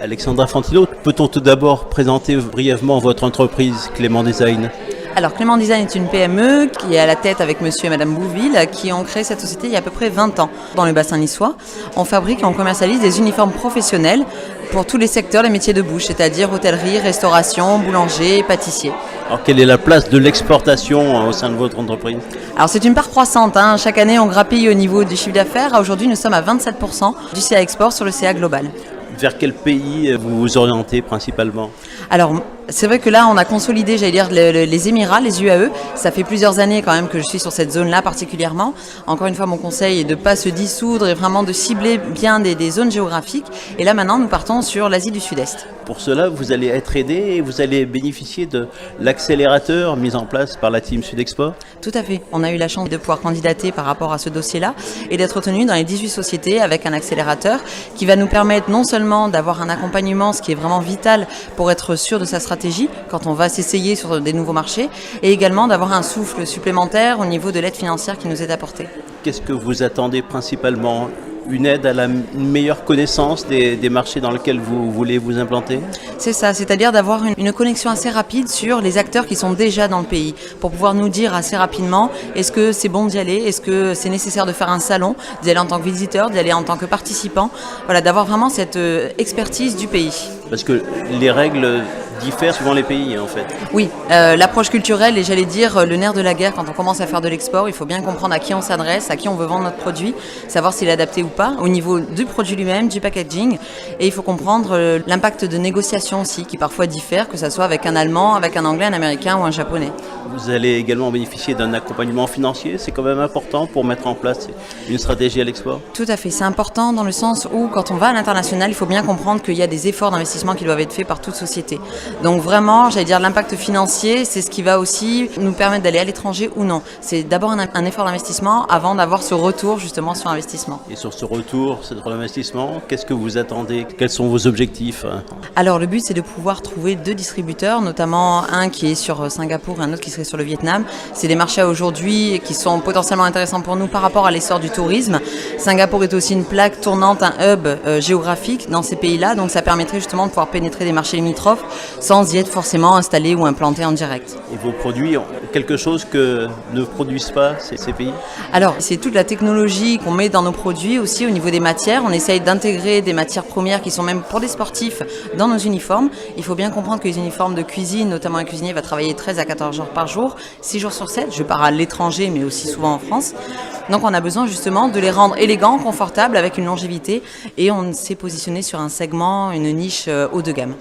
Alexandra Fantino, peut-on tout d'abord présenter brièvement votre entreprise Clément Design? Alors Clément Design est une PME qui est à la tête avec monsieur et madame Bouville qui ont créé cette société il y a à peu près 20 ans. Dans le bassin niçois, on fabrique et on commercialise des uniformes professionnels pour tous les secteurs, les métiers de bouche, c'est-à-dire hôtellerie, restauration, boulanger, pâtissier. Alors quelle est la place de l'exportation au sein de votre entreprise? Alors c'est une part croissante, hein. Chaque année on grappille au niveau du chiffre d'affaires. Aujourd'hui nous sommes à 27% du CA Export sur le CA Global. Vers quel pays vous vous orientez principalement? Alors, c'est vrai que là, on a consolidé, j'allais dire, les Émirats, les UAE. Ça fait plusieurs années quand même que je suis sur cette zone-là particulièrement. Encore une fois, mon conseil est de ne pas se dissoudre et vraiment de cibler bien des zones géographiques. Et là, maintenant, nous partons sur l'Asie du Sud-Est. Pour cela, vous allez être aidé et vous allez bénéficier de l'accélérateur mis en place par la Team Sud-Export? Tout à fait. On a eu la chance de pouvoir candidater par rapport à ce dossier-là et d'être retenu dans les 18 sociétés avec un accélérateur qui va nous permettre non seulement d'avoir un accompagnement, ce qui est vraiment vital pour être sûr de sa stratégie quand on va s'essayer sur des nouveaux marchés, et également d'avoir un souffle supplémentaire au niveau de l'aide financière qui nous est apportée. Qu'est-ce que vous attendez principalement? Une aide à une meilleure connaissance des marchés dans lesquels vous voulez vous implanter? C'est ça, c'est-à-dire d'avoir une connexion assez rapide sur les acteurs qui sont déjà dans le pays, pour pouvoir nous dire assez rapidement est-ce que c'est bon d'y aller, est-ce que c'est nécessaire de faire un salon, d'y aller en tant que visiteur, d'y aller en tant que participant, voilà, d'avoir vraiment cette expertise du pays. Parce que les règles diffèrent suivant les pays en fait. Oui, l'approche culturelle et j'allais dire le nerf de la guerre quand on commence à faire de l'export, il faut bien comprendre à qui on s'adresse, à qui on veut vendre notre produit, savoir s'il est adapté ou pas au niveau du produit lui-même, du packaging, et il faut comprendre l'impact de négociation aussi qui parfois diffère, que ce soit avec un Allemand, avec un Anglais, un Américain ou un Japonais. Vous allez également bénéficier d'un accompagnement financier, c'est quand même important pour mettre en place une stratégie à l'export? Tout à fait, c'est important dans le sens où quand on va à l'international, il faut bien comprendre qu'il y a des efforts d'investissement qui doivent être faits par toute société. Donc vraiment, j'allais dire l'impact financier, c'est ce qui va aussi nous permettre d'aller à l'étranger ou non. C'est d'abord un effort d'investissement avant d'avoir ce retour justement sur investissement. Et sur ce retour, ce investissement, qu'est-ce que vous attendez? Quels sont vos objectifs? Alors le but c'est de pouvoir trouver 2 distributeurs, notamment un qui est sur Singapour et un autre qui serait sur le Vietnam. C'est des marchés aujourd'hui qui sont potentiellement intéressants pour nous par rapport à l'essor du tourisme. Singapour est aussi une plaque tournante, un hub géographique dans ces pays-là, donc ça permettrait justement de pouvoir pénétrer des marchés limitrophes sans y être forcément installé ou implanté en direct. Et vos produits ont quelque chose que ne produisent pas ces pays? Alors, c'est toute la technologie qu'on met dans nos produits aussi au niveau des matières. On essaye d'intégrer des matières premières qui sont même pour des sportifs dans nos uniformes. Il faut bien comprendre que les uniformes de cuisine, notamment un cuisinier va travailler 13 à 14 jours par jour, 6 jours sur 7. Je pars à l'étranger, mais aussi souvent en France. Donc on a besoin justement de les rendre élégants, confortables, avec une longévité. Et on s'est positionné sur un segment, une niche haut de gamme.